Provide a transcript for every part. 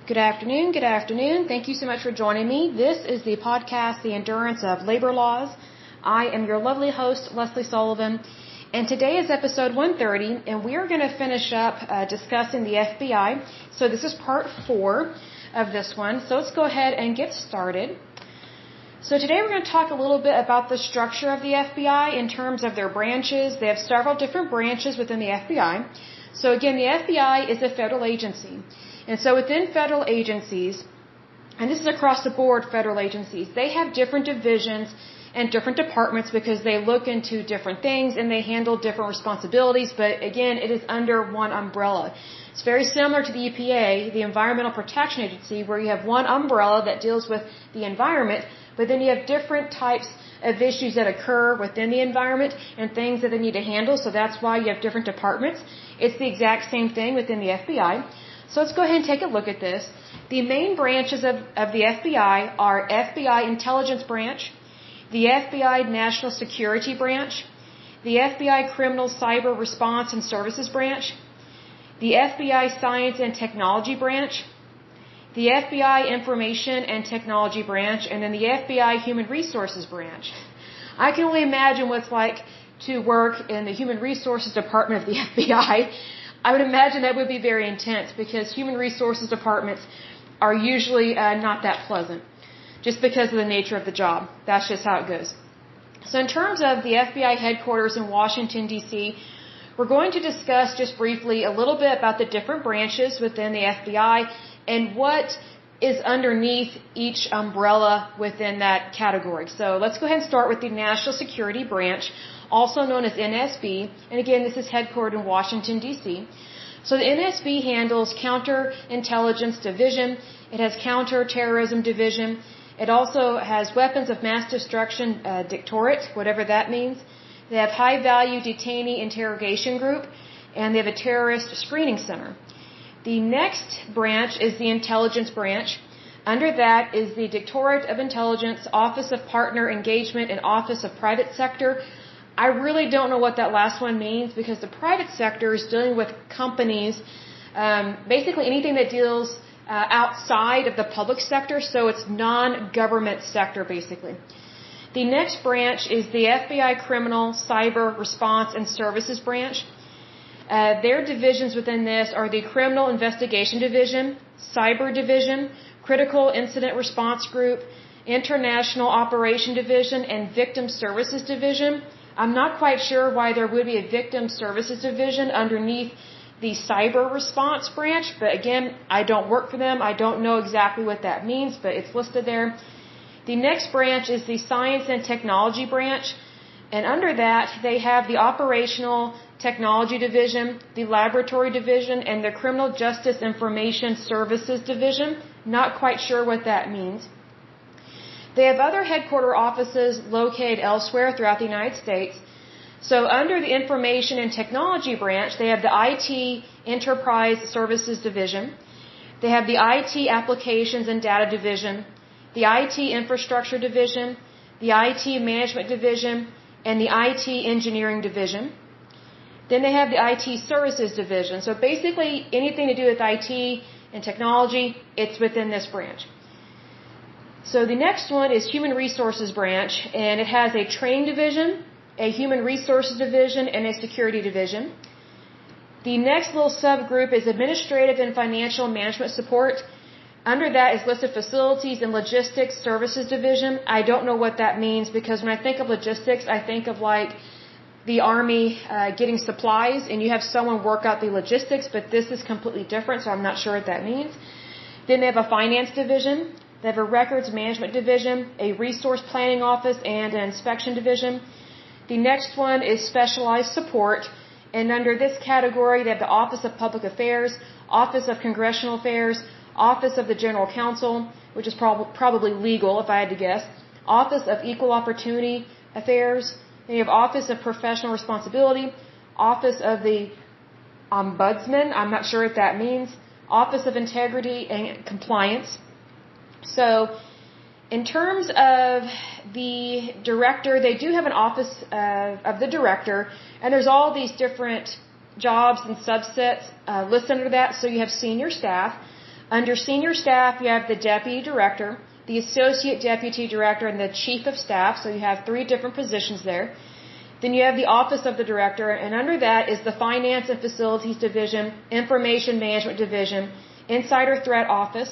Good afternoon. Good afternoon. Thank you so much for joining me. This is the podcast, The Endurance of Labor Laws. I am your lovely host, Lesley Sullivan, and today is episode 130, and we are going to finish up discussing the FBI. So this is part 4 of this one. So let's go ahead and get started. So today we're going to talk a little bit about the structure of the FBI in terms of their branches. They have several different branches within the FBI. So again, the FBI is a federal agency. And so within federal agencies, and this is across the board federal agencies, they have different divisions and different departments because they look into different things and they handle different responsibilities. But again, it is under one umbrella. It's very similar to the EPA, the Environmental Protection Agency, where you have one umbrella that deals with the environment, but then you have different types of issues that occur within the environment and things that they need to handle. So that's why you have different departments. It's the exact same thing within the FBI. So let's go ahead and take a look at this. The main branches of the FBI are FBI Intelligence Branch, the FBI National Security Branch, the FBI Criminal Cyber Response and Services Branch, the FBI Science and Technology Branch, the FBI Information and Technology Branch, and then the FBI Human Resources Branch. I can only imagine what it's like to work in the Human Resources Department of the FBI. I would imagine that would be very intense because human resources departments are usually not that pleasant just because of the nature of the job. That's just how it goes. So in terms of the FBI headquarters in Washington, D.C., we're going to discuss just briefly a little bit about the different branches within the FBI and what is underneath each umbrella within that category. So let's go ahead and start with the National Security Branch, also known as NSB, and again, this is headquartered in Washington, D.C. So the NSB handles Counterintelligence Division, it has Counterterrorism Division, it also has Weapons of Mass Destruction Directorate, whatever that means. They have High Value Detainee Interrogation Group, and they have a Terrorist Screening Center. The next branch is the Intelligence Branch. Under that is the Directorate of Intelligence, Office of Partner Engagement, and Office of Private Sector. I really don't know what that last one means because the private sector is dealing with companies, basically anything that deals outside of the public sector, so it's non-government sector basically. The next branch is the FBI Criminal Cyber Response and Services Branch. Their divisions within this are the Criminal Investigation Division, Cyber Division, Critical Incident Response Group, International Operation Division, and Victim Services Division. I'm not quite sure why there would be a Victim Services Division underneath the Cyber Response Branch, but again, I don't work for them. I don't know exactly what that means, but it's listed there. The next branch is the Science and Technology Branch, and under that, they have the Operational Technology Division, the Laboratory Division, and the Criminal Justice Information Services Division. Not quite sure what that means. They have other headquarter offices located elsewhere throughout the United States. So under the Information and Technology Branch, they have the IT Enterprise Services Division. They have the IT Applications and Data Division, the IT Infrastructure Division, the IT Management Division, and the IT Engineering Division. Then they have the IT Services Division. So basically anything to do with IT and technology, it's within this branch. So the next one is Human Resources Branch, and it has a Training Division, a Human Resources Division, and a Security Division. The next little subgroup is Administrative and Financial Management Support. Under that is listed Facilities and Logistics Services Division. I don't know what that means because when I think of logistics, I think of like the Army getting supplies, and you have someone work out the logistics, but this is completely different, so I'm not sure what that means. Then they have a Finance Division. They have a Records Management Division, a Resource Planning Office, and an Inspection Division. The next one is Specialized Support, and under this category they have the Office of Public Affairs, Office of Congressional Affairs, Office of the General Counsel, which is probably legal if I had to guess, Office of Equal Opportunity Affairs, then you have Office of Professional Responsibility, Office of the Ombudsman, I'm not sure what that means, Office of Integrity and Compliance. So in terms of the director, they do have an office of the director, and there's all these different jobs and subsets listed under that. So you have senior staff. Under senior staff, you have the deputy director, the associate deputy director, and the chief of staff. So you have 3 different positions there. Then you have the office of the director, and under that is the finance and facilities division, information management division, insider threat office,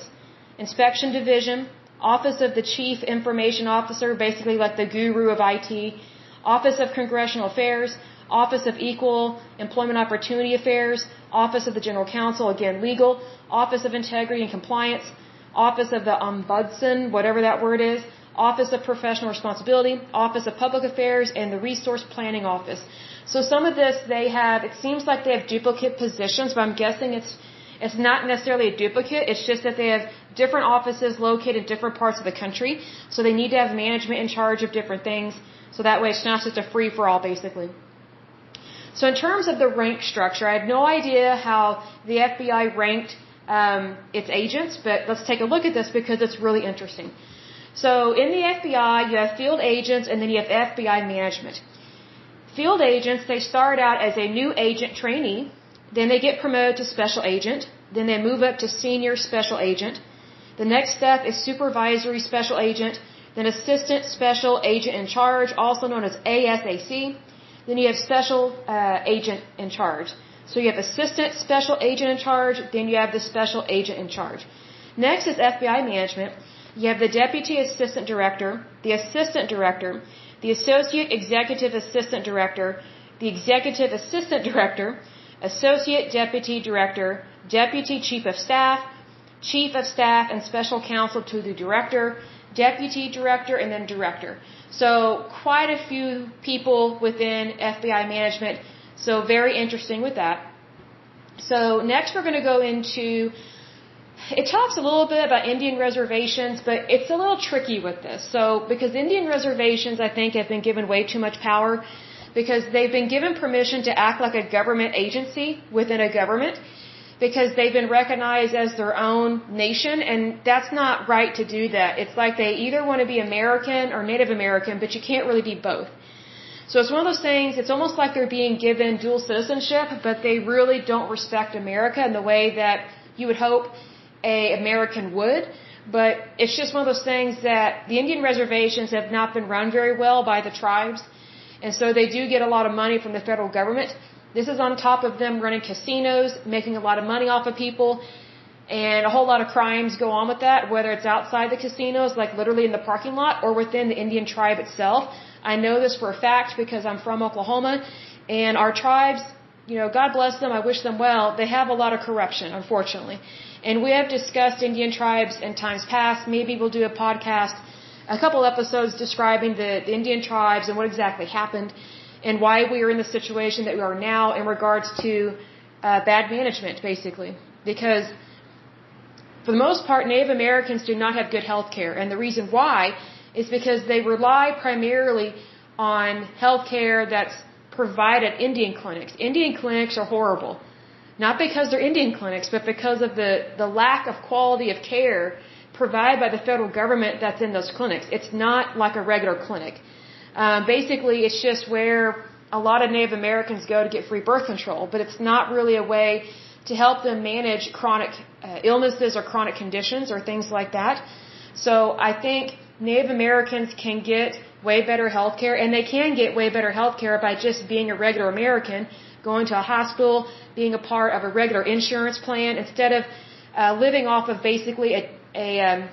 inspection division, office of the chief information officer, basically like the guru of IT, office of congressional affairs, office of equal employment opportunity affairs, office of the general counsel, again legal, office of integrity and compliance, office of the ombudsman, whatever that word is, office of professional responsibility, office of public affairs, and the resource planning office. So some of this it seems like they have duplicate positions, but I'm guessing it's not necessarily a duplicate. It's just that they have different offices located in different parts of the country. So they need to have management in charge of different things. So that way it's not just a free-for-all, basically. So in terms of the rank structure, I had no idea how the FBI ranked its agents, but let's take a look at this because it's really interesting. So in the FBI, you have field agents and then you have FBI management. Field agents, they start out as a new agent trainee, then they get promoted to special agent, then they move up to senior special agent. The next step is supervisory special agent, then assistant special agent in charge, also known as ASAC. Then you have special agent in charge. So you have assistant special agent in charge, then you have the special agent in charge. Next is FBI management. You have the deputy assistant director, the assistant director, the associate executive assistant director, the executive assistant director, associate deputy director, deputy chief of staff, and special counsel to the director, deputy director, and then director. So quite a few people within FBI management. So very interesting with that. So next we're going to go into, it talks a little bit about Indian reservations, but it's a little tricky with this. So because Indian reservations, I think, have been given way too much power because they've been given permission to act like a government agency within a government because they've been recognized as their own nation, and that's not right to do that. It's like they either want to be American or Native American, but you can't really be both. So it's one of those things, it's almost like they're being given dual citizenship, but they really don't respect America in the way that you would hope an American would. But it's just one of those things that the Indian reservations have not been run very well by the tribes, and so they do get a lot of money from the federal government. This is on top of them running casinos, making a lot of money off of people, and a whole lot of crimes go on with that, whether it's outside the casinos, like literally in the parking lot, or within the Indian tribe itself. I know this for a fact because I'm from Oklahoma, and our tribes, God bless them, I wish them well, they have a lot of corruption, unfortunately. And we have discussed Indian tribes in times past. Maybe we'll do a podcast, a couple episodes describing the Indian tribes and what exactly happened and why we are in the situation that we are now in regards to bad management, basically. Because for the most part, Native Americans do not have good health care. And the reason why is because they rely primarily on health care that's provided at Indian clinics. Indian clinics are horrible. Not because they're Indian clinics, but because of the lack of quality of care provided by the federal government that's in those clinics. It's not like a regular clinic. Basically, it's just where a lot of Native Americans go to get free birth control, but it's not really a way to help them manage chronic illnesses or chronic conditions or things like that. So I think Native Americans can get way better health care, and they can get way better health care by just being a regular American, going to a hospital, being a part of a regular insurance plan, instead of living off of basically a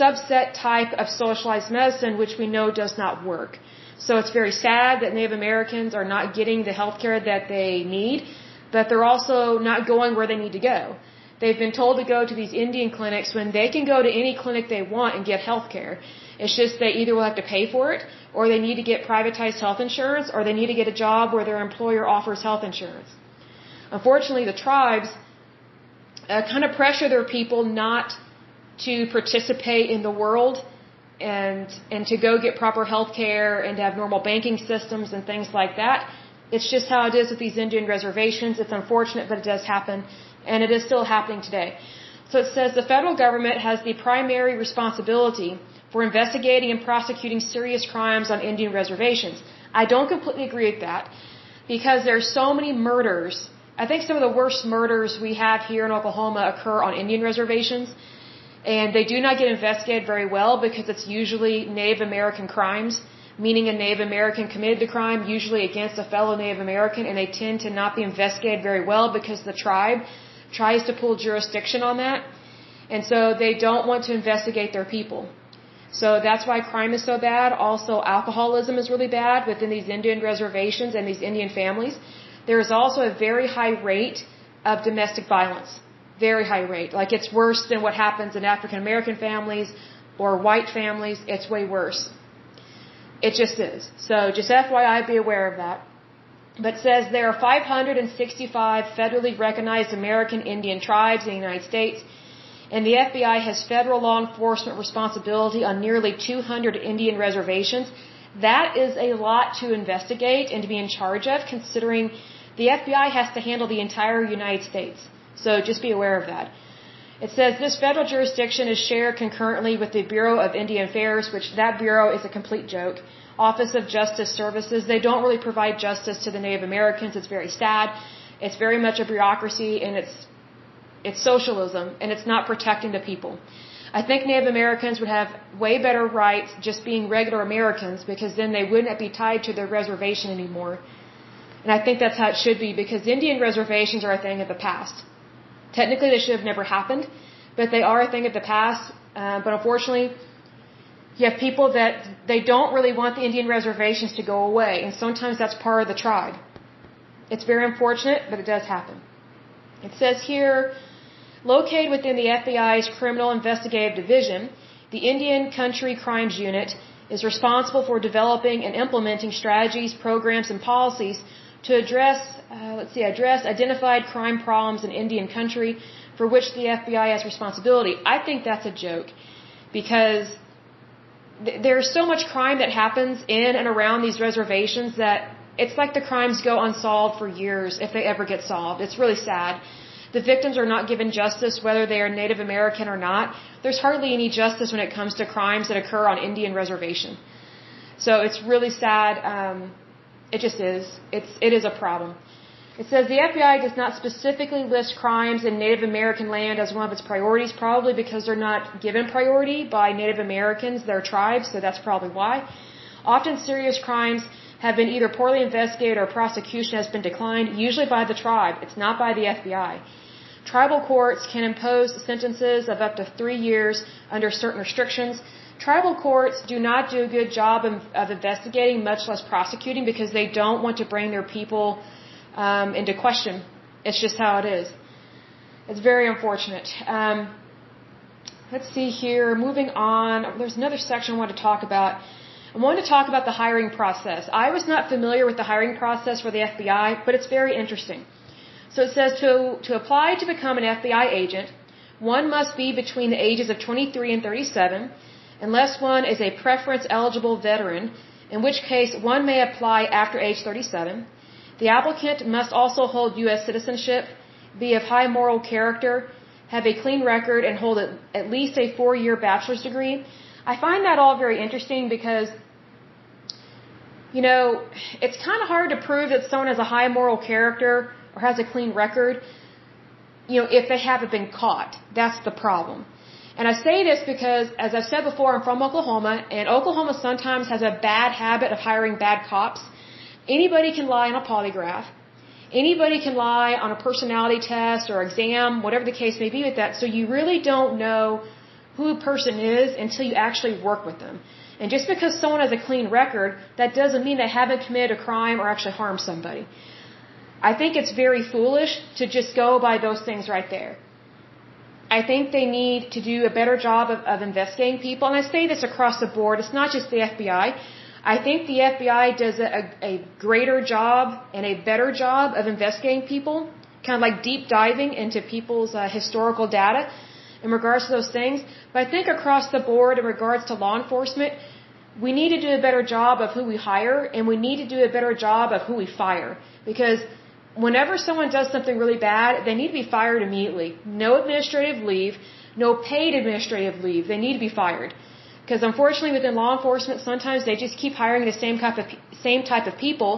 subset type of socialized medicine, which we know does not work. So it's very sad that Native Americans are not getting the health care that they need, but they're also not going where they need to go. They've been told to go to these Indian clinics when they can go to any clinic they want and get health care. It's just they either will have to pay for it, or they need to get privatized health insurance, or they need to get a job where their employer offers health insurance. Unfortunately, the tribes kind of pressure their people not to participate in the world and to go get proper health care and to have normal banking systems and things like that. It's just how it is with these Indian reservations. It's unfortunate, but it does happen, and it is still happening today. So it says the federal government has the primary responsibility for investigating and prosecuting serious crimes on Indian reservations. I don't completely agree with that because there are so many murders I think some of the worst murders we have here in Oklahoma occur on Indian reservations, and they do not get investigated very well because it's usually Native American crimes, meaning a Native American committed the crime, usually against a fellow Native American, and they tend to not be investigated very well because the tribe tries to pull jurisdiction on that, and so they don't want to investigate their people. So that's why crime is so bad. Also, alcoholism is really bad within these Indian reservations and these Indian families. There is also a very high rate of domestic violence. Very high rate. Like, it's worse than what happens in African American families or white families. It's way worse. It just is. So just FYI, be aware of that. But it says there are 565 federally recognized American Indian tribes in the United States, and the FBI has federal law enforcement responsibility on nearly 200 Indian reservations. That is a lot to investigate and to be in charge of, considering the FBI has to handle the entire United States. So just be aware of that. It says this federal jurisdiction is shared concurrently with the Bureau of Indian Affairs, which that bureau is a complete joke. Office of Justice Services, they don't really provide justice to the Native Americans. It's very sad. It's very much a bureaucracy, and it's socialism, and it's not protecting the people. I think Native Americans would have way better rights just being regular Americans, because then they wouldn't be tied to their reservation anymore. And I think that's how it should be, because Indian reservations are a thing of the past. Technically, they should have never happened, but they are a thing of the past. But unfortunately, you have people that they don't really want the Indian reservations to go away, and sometimes that's part of the tribe. It's very unfortunate, but it does happen. It says here, located within the FBI's Criminal Investigative Division, the Indian Country Crimes Unit is responsible for developing and implementing strategies, programs, and policies to address identified crime problems in Indian country for which the FBI has responsibility. I think that's a joke, because there's so much crime that happens in and around these reservations that it's like the crimes go unsolved for years if they ever get solved. It's really sad. The victims are not given justice, whether they are Native American or not. There's hardly any justice when it comes to crimes that occur on Indian reservation. So it's really sad. It just is. It is a problem. It says the FBI does not specifically list crimes in Native American land as one of its priorities, probably because they're not given priority by Native Americans, their tribes, so that's probably why. Often serious crimes have been either poorly investigated or prosecution has been declined, usually by the tribe. It's not by the FBI. Tribal courts can impose sentences of up to 3 years under certain restrictions. Tribal courts do not do a good job of investigating, much less prosecuting, because they don't want to bring their people into question. It's just how it is. It's very unfortunate. Let's see here. Moving on. There's another section I want to talk about. I wanted to talk about the hiring process. I was not familiar with the hiring process for the FBI, but it's very interesting. So it says to apply to become an FBI agent, one must be between the ages of 23 and 37, unless one is a preference-eligible veteran, in which case one may apply after age 37. The applicant must also hold U.S. citizenship, be of high moral character, have a clean record, and hold at least a 4-year bachelor's degree. I find that all very interesting because, it's kind of hard to prove that someone has a high moral character or has a clean record, if they haven't been caught. That's the problem. And I say this because, as I've said before, I'm from Oklahoma, and Oklahoma sometimes has a bad habit of hiring bad cops. Anybody can lie on a polygraph. Anybody can lie on a personality test or exam, whatever the case may be with that. So you really don't know who a person is until you actually work with them. And just because someone has a clean record, that doesn't mean they haven't committed a crime or actually harmed somebody. I think it's very foolish to just go by those things right there. I think they need to do a better job of investigating people. And I say this across the board. It's not just the FBI. I think the FBI does a greater job and a better job of investigating people, kind of like deep diving into people's historical data in regards to those things. But I think across the board in regards to law enforcement, we need to do a better job of who we hire, and we need to do a better job of who we fire. Because whenever someone does something really bad, they need to be fired immediately. No administrative leave, no paid administrative leave. They need to be fired. Because unfortunately within law enforcement, sometimes they just keep hiring the same type of people,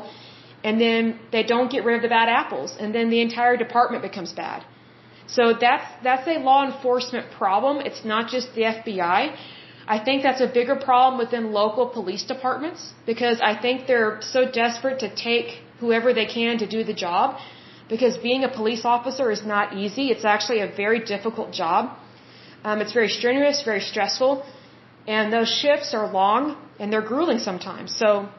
and then they don't get rid of the bad apples, and then the entire department becomes bad. So that's a law enforcement problem. It's not just the FBI. I think that's a bigger problem within local police departments, because I think they're so desperate to take whoever they can to do the job, because being a police officer is not easy. It's actually a very difficult job. It's very strenuous, very stressful, and those shifts are long and they're grueling sometimes. So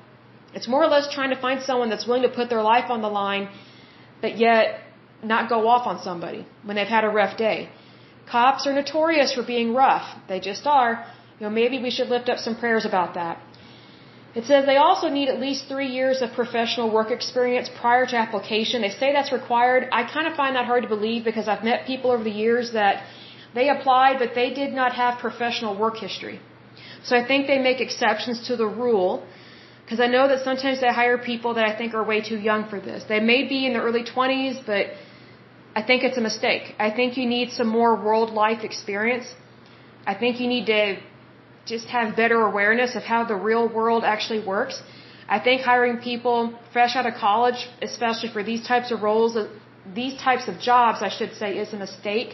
it's more or less trying to find someone that's willing to put their life on the line, but yet not go off on somebody when they've had a rough day. Cops are notorious for being rough. They just are. Maybe we should lift up some prayers about that. It says they also need at least 3 years of professional work experience prior to application. They say that's required. I kind of find that hard to believe, because I've met people over the years that they applied, but they did not have professional work history. So I think they make exceptions to the rule, because I know that sometimes they hire people that I think are way too young for this. They may be in their early 20s, but I think it's a mistake. I think you need some more world life experience. I think you need to just have better awareness of how the real world actually works. I think hiring people fresh out of college, especially for these types of roles, these types of jobs, I should say, is a mistake,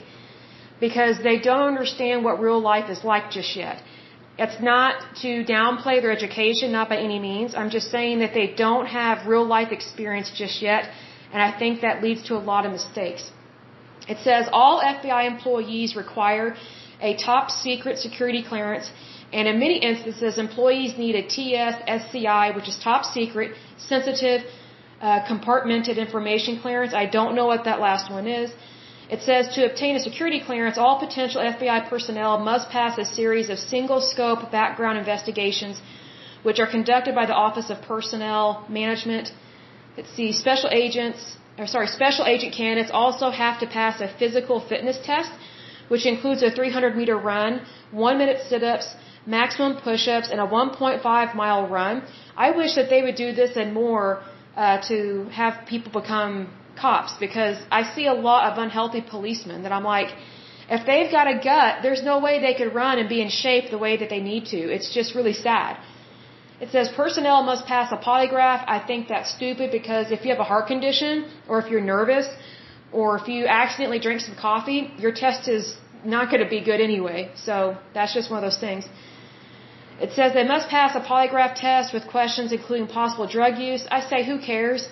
because they don't understand what real life is like just yet. It's not to downplay their education, not by any means. I'm just saying that they don't have real life experience just yet, and I think that leads to a lot of mistakes. It says all FBI employees require a top secret security clearance, and in many instances, employees need a TS-SCI, which is top secret, sensitive, compartmented information clearance. I don't know what that last one is. It says to obtain a security clearance, all potential FBI personnel must pass a series of single-scope background investigations, which are conducted by the Office of Personnel Management. Special agent candidates also have to pass a physical fitness test, which includes a 300-meter run, 1-minute sit-ups, maximum push-ups, and a 1.5-mile run. I wish that they would do this and more to have people become cops, because I see a lot of unhealthy policemen that I'm like, if they've got a gut, there's no way they could run and be in shape the way that they need to. It's just really sad. It says personnel must pass a polygraph. I think that's stupid, because if you have a heart condition, or if you're nervous, or if you accidentally drink some coffee, your test is not going to be good anyway. So that's just one of those things. It says they must pass a polygraph test with questions including possible drug use. I say, who cares?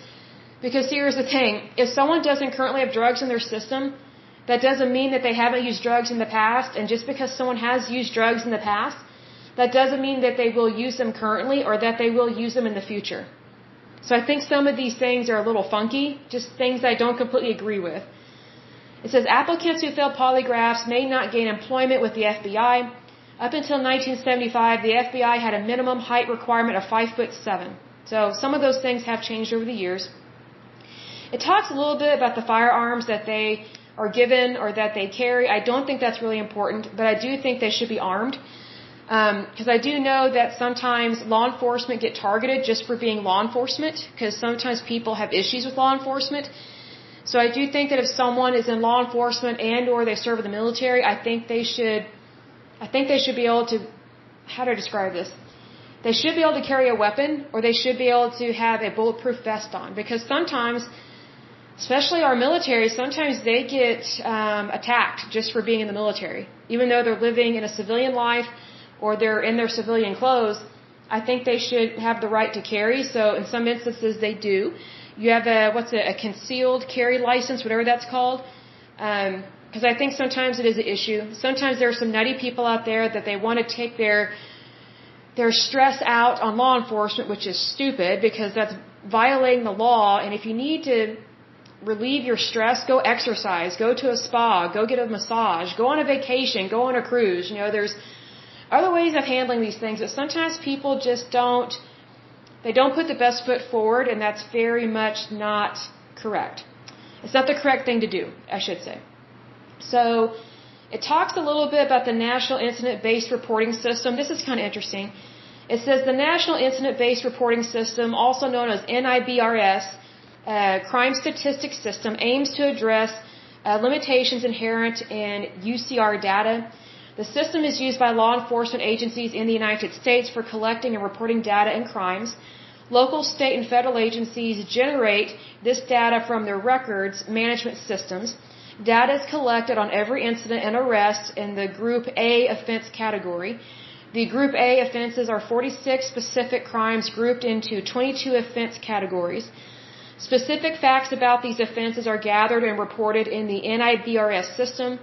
Because here's the thing. If someone doesn't currently have drugs in their system, that doesn't mean that they haven't used drugs in the past. And just because someone has used drugs in the past, that doesn't mean that they will use them currently or that they will use them in the future. So I think some of these things are a little funky, just things I don't completely agree with. It says applicants who fail polygraphs may not gain employment with the FBI. Up until 1975, the FBI had a minimum height requirement of 5'7". So some of those things have changed over the years. It talks a little bit about the firearms that they are given or that they carry. I don't think that's really important, but I do think they should be armed. Because I do know that sometimes law enforcement get targeted just for being law enforcement, because sometimes people have issues with law enforcement. So I do think that if someone is in law enforcement and or they serve in the military, I think they should be able to, how do I describe this? They should be able to carry a weapon, or they should be able to have a bulletproof vest on, because sometimes, especially our military, sometimes they get attacked just for being in the military. Even though they're living in a civilian life or they're in their civilian clothes, I think they should have the right to carry. So in some instances they do. You have a concealed carry license, whatever that's called. Because I think sometimes it is an issue. Sometimes there are some nutty people out there that they want to take their stress out on law enforcement, which is stupid, because that's violating the law. And if you need to relieve your stress, go exercise, go to a spa, go get a massage, go on a vacation, go on a cruise. There's other ways of handling these things, but sometimes people just don't put the best foot forward, and that's very much not correct. It's not the correct thing to do, I should say. So it talks a little bit about the National Incident-Based Reporting System. This is kind of interesting. It says the National Incident-Based Reporting System, also known as NIBRS, Crime Statistics System, aims to address limitations inherent in UCR data. The system is used by law enforcement agencies in the United States for collecting and reporting data and crimes. Local, state, and federal agencies generate this data from their records management systems. Data is collected on every incident and arrest in the Group A offense category. The Group A offenses are 46 specific crimes grouped into 22 offense categories. Specific facts about these offenses are gathered and reported in the NIBRS system.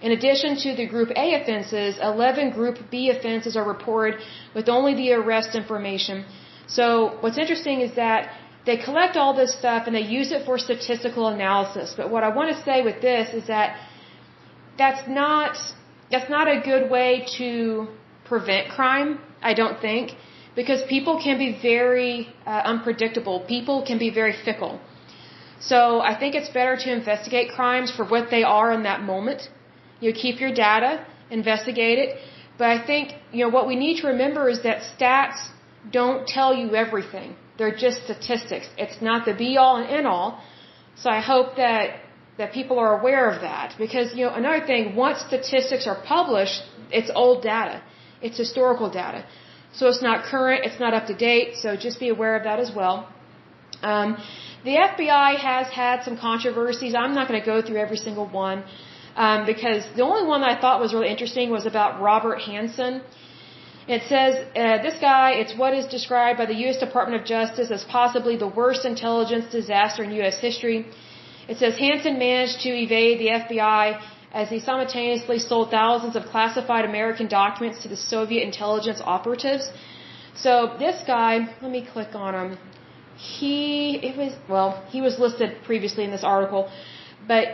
In addition to the Group A offenses, 11 Group B offenses are reported with only the arrest information. So what's interesting is that they collect all this stuff and they use it for statistical analysis. But what I want to say with this is that that's not a good way to prevent crime, I don't think, because people can be very unpredictable. People can be very fickle. So I think it's better to investigate crimes for what they are in that moment. You keep your data, investigate it. But I think, what we need to remember is that stats don't tell you everything. They're just statistics. It's not the be-all and end-all. So I hope that people are aware of that. Because, another thing, once statistics are published, it's old data. It's historical data. So it's not current, it's not up to date, so just be aware of that as well. The FBI has had some controversies. I'm not going to go through every single one, because the only one that I thought was really interesting was about Robert Hansen. It says, this guy, it's what is described by the U.S. Department of Justice as possibly the worst intelligence disaster in U.S. history. It says Hansen managed to evade the FBI as he simultaneously sold thousands of classified American documents to the Soviet intelligence operatives. So this guy, let me click on him. He was listed previously in this article, but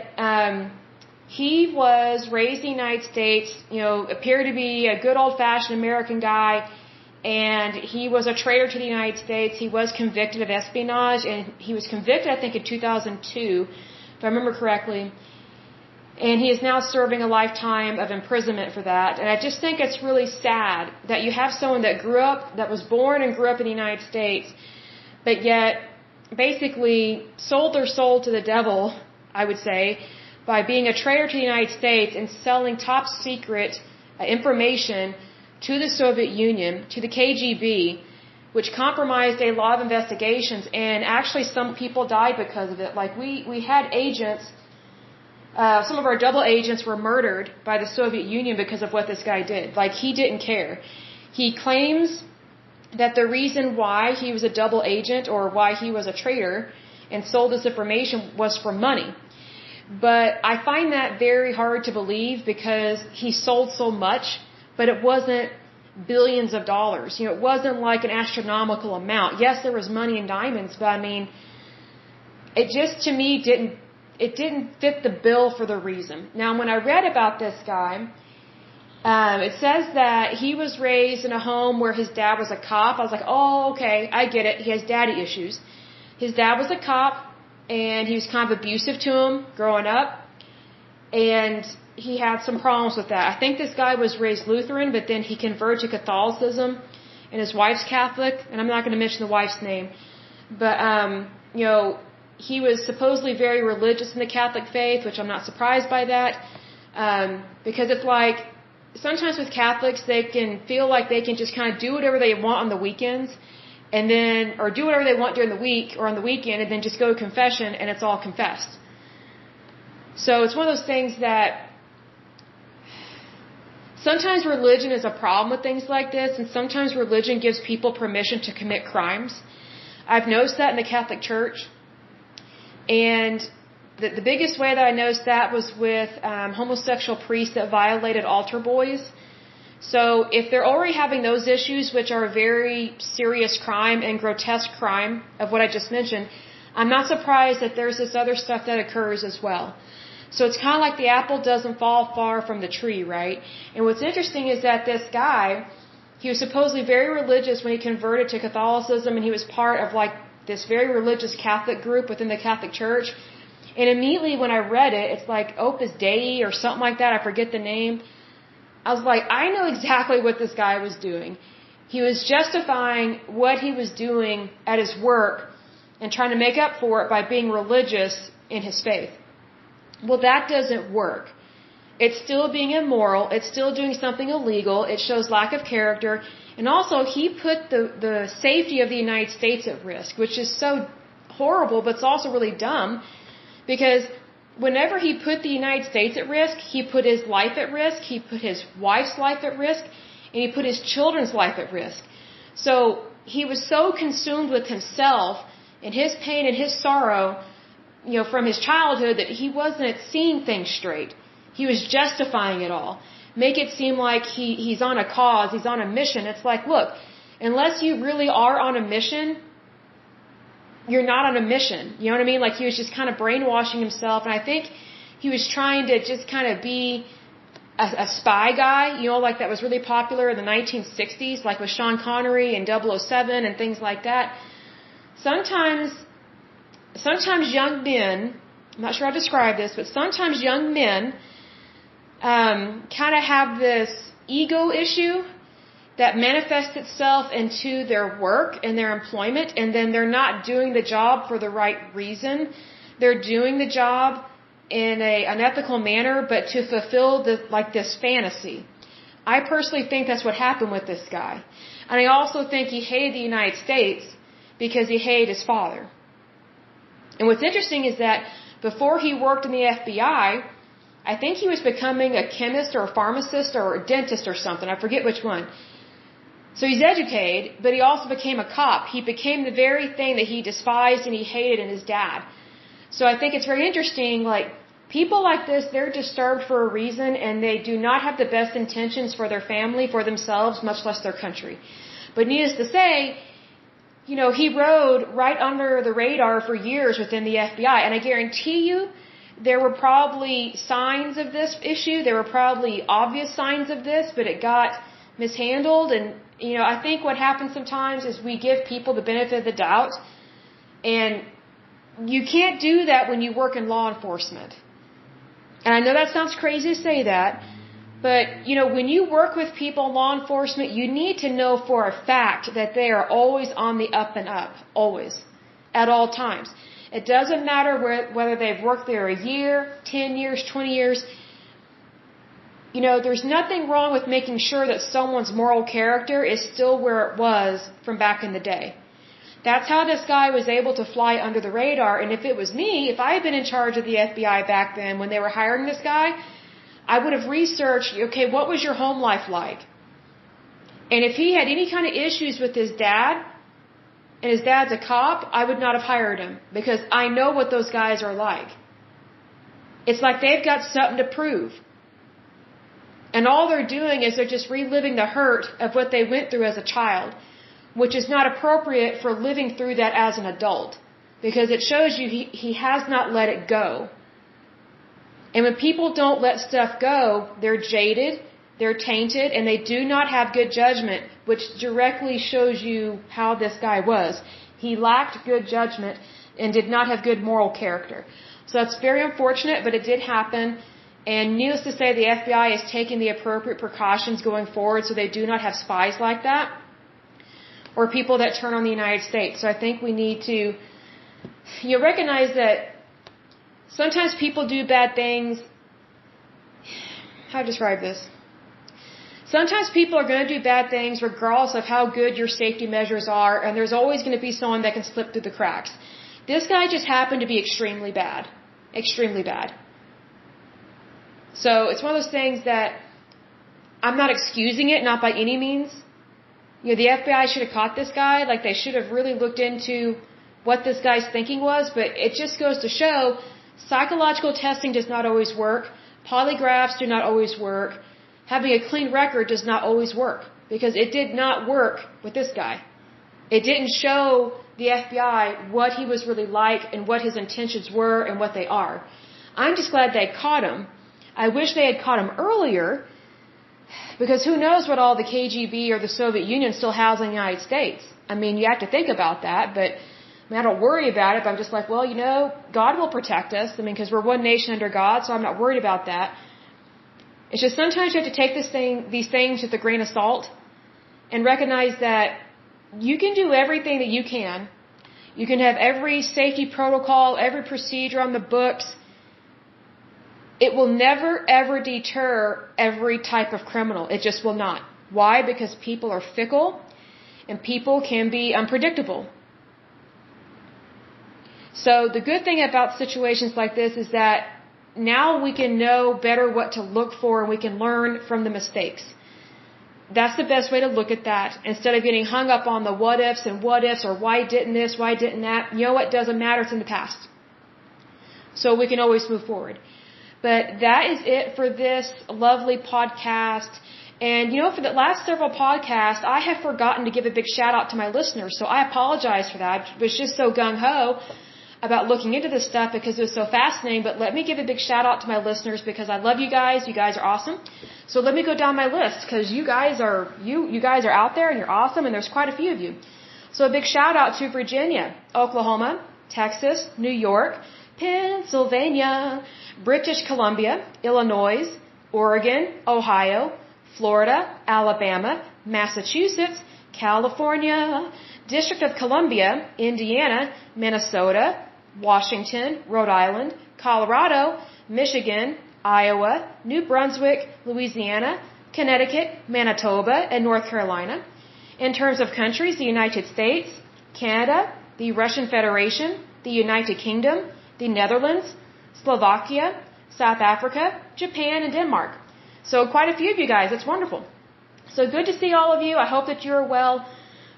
he was raised in the United States, appeared to be a good old-fashioned American guy, and he was a traitor to the United States. He was convicted of espionage, and he was convicted, I think, in 2002, if I remember correctly. And he is now serving a lifetime of imprisonment for that. And I just think it's really sad that you have someone that was born and grew up in the United States, but yet basically sold their soul to the devil, I would say, by being a traitor to the United States and selling top secret information to the Soviet Union, to the KGB, which compromised a lot of investigations. And actually some people died because of it. Like we had agents. Some of our double agents were murdered by the Soviet Union because of what this guy did. Like, he didn't care. He claims that the reason why he was a double agent or why he was a traitor and sold this information was for money. But I find that very hard to believe because he sold so much, but it wasn't billions of dollars. It wasn't like an astronomical amount. Yes, there was money in diamonds, but I mean, it just to me didn't fit the bill for the reason. Now, when I read about this guy, it says that he was raised in a home where his dad was a cop. I was like, oh, okay, I get it. He has daddy issues. His dad was a cop, and he was kind of abusive to him growing up, and he had some problems with that. I think this guy was raised Lutheran, but then he converted to Catholicism, and his wife's Catholic, and I'm not going to mention the wife's name, but, he was supposedly very religious in the Catholic faith, which I'm not surprised by that, because it's like, sometimes with Catholics, they can feel like they can just kind of do whatever they want on the weekends, or do whatever they want during the week or on the weekend, and then just go to confession, and it's all confessed. So it's one of those things that sometimes religion is a problem with things like this, and sometimes religion gives people permission to commit crimes. I've noticed that in the Catholic Church. And the biggest way that I noticed that was with homosexual priests that violated altar boys. So if they're already having those issues, which are a very serious crime and grotesque crime of what I just mentioned, I'm not surprised that there's this other stuff that occurs as well. So it's kind of like the apple doesn't fall far from the tree, right? And what's interesting is that this guy, he was supposedly very religious when he converted to Catholicism, and he was part of like this very religious Catholic group within the Catholic Church. And immediately when I read it, it's like Opus Dei or something like that. I forget the name. I was like, I know exactly what this guy was doing. He was justifying what he was doing at his work and trying to make up for it by being religious in his faith. Well, that doesn't work. It's still being immoral. It's still doing something illegal. It shows lack of character. And also, he put the safety of the United States at risk, which is so horrible, but it's also really dumb, because whenever he put the United States at risk, he put his life at risk, he put his wife's life at risk, and he put his children's life at risk. So he was so consumed with himself and his pain and his sorrow, from his childhood, that he wasn't seeing things straight. He was justifying it all. Make it seem like he's on a cause, he's on a mission. It's like, look, unless you really are on a mission, you're not on a mission. You know what I mean? Like, he was just kind of brainwashing himself, and I think he was trying to just kind of be a spy guy, like that was really popular in the 1960s, like with Sean Connery and 007 and things like that. Sometimes young men, I'm not sure how to describe this, but sometimes young men kind of have this ego issue that manifests itself into their work and their employment, and then they're not doing the job for the right reason. They're doing the job in an ethical manner, but to fulfill this fantasy. I personally think that's what happened with this guy. And I also think he hated the United States because he hated his father. And what's interesting is that before he worked in the FBI, I think he was becoming a chemist or a pharmacist or a dentist or something. I forget which one. So he's educated, but he also became a cop. He became the very thing that he despised and he hated in his dad. So I think it's very interesting, like, people like this, they're disturbed for a reason, and they do not have the best intentions for their family, for themselves, much less their country. But needless to say, he rode right under the radar for years within the FBI, and I guarantee you, there were probably signs of this issue, there were probably obvious signs of this, but it got mishandled, and, I think what happens sometimes is we give people the benefit of the doubt, and you can't do that when you work in law enforcement. And I know that sounds crazy to say that, but, when you work with people in law enforcement, you need to know for a fact that they are always on the up and up. Always. At all times. It doesn't matter whether they've worked there a year, 10 years, 20 years. There's nothing wrong with making sure that someone's moral character is still where it was from back in the day. That's how this guy was able to fly under the radar. And if it was me, if I had been in charge of the FBI back then when they were hiring this guy, I would have researched, okay, what was your home life like? And if he had any kind of issues with his dad, and his dad's a cop, I would not have hired him, because I know what those guys are like. It's like they've got something to prove. And all they're doing is they're just reliving the hurt of what they went through as a child, which is not appropriate for living through that as an adult, because it shows you he has not let it go. And when people don't let stuff go, they're jaded, they're tainted, and they do not have good judgment, which directly shows you how this guy was. He lacked good judgment and did not have good moral character. So that's very unfortunate, but it did happen. And needless to say, the FBI is taking the appropriate precautions going forward so they do not have spies like that, or people that turn on the United States. So I think we need to recognize that sometimes people do bad things. How to describe this? Sometimes people are going to do bad things regardless of how good your safety measures are, and there's always going to be someone that can slip through the cracks. This guy just happened to be extremely bad. Extremely bad. So it's one of those things that I'm not excusing it, not by any means. The FBI should have caught this guy. Like, they should have really looked into what this guy's thinking was, but it just goes to show psychological testing does not always work. Polygraphs do not always work. Having a clean record does not always work, because it did not work with this guy. It didn't show the FBI what he was really like and what his intentions were and what they are. I'm just glad they caught him. I wish they had caught him earlier, because who knows what all the KGB or the Soviet Union still has in the United States. I mean, you have to think about that, but I don't worry about it, but I'm just like, well, God will protect us. I mean, because we're one nation under God, so I'm not worried about that. It's just sometimes you have to take these things with a grain of salt and recognize that you can do everything that you can. You can have every safety protocol, every procedure on the books. It will never, ever deter every type of criminal. It just will not. Why? Because people are fickle and people can be unpredictable. So the good thing about situations like this is that now we can know better what to look for and we can learn from the mistakes. That's the best way to look at that. Instead of getting hung up on the what ifs or why didn't this, why didn't that. You know what? Doesn't matter. It's in the past. So we can always move forward. But that is it for this lovely podcast. And for the last several podcasts, I have forgotten to give a big shout out to my listeners. So I apologize for that. I was just so gung-ho about looking into this stuff because it was so fascinating. But let me give a big shout out to my listeners because I love you guys. You guys are awesome. So let me go down my list because you guys are out there and you're awesome and there's quite a few of you. So a big shout out to Virginia, Oklahoma, Texas, New York, Pennsylvania, British Columbia, Illinois, Oregon, Ohio, Florida, Alabama, Massachusetts, California, District of Columbia, Indiana, Minnesota, Washington, Rhode Island, Colorado, Michigan, Iowa, New Brunswick, Louisiana, Connecticut, Manitoba, and North Carolina. In terms of countries, the United States, Canada, the Russian Federation, the United Kingdom, the Netherlands, Slovakia, South Africa, Japan, and Denmark. So quite a few of you guys. It's wonderful. So good to see all of you. I hope that you're well.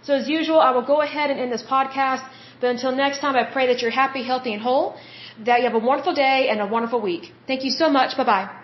So as usual, I will go ahead and end this podcast. But until next time, I pray that you're happy, healthy, and whole, that you have a wonderful day and a wonderful week. Thank you so much. Bye-bye.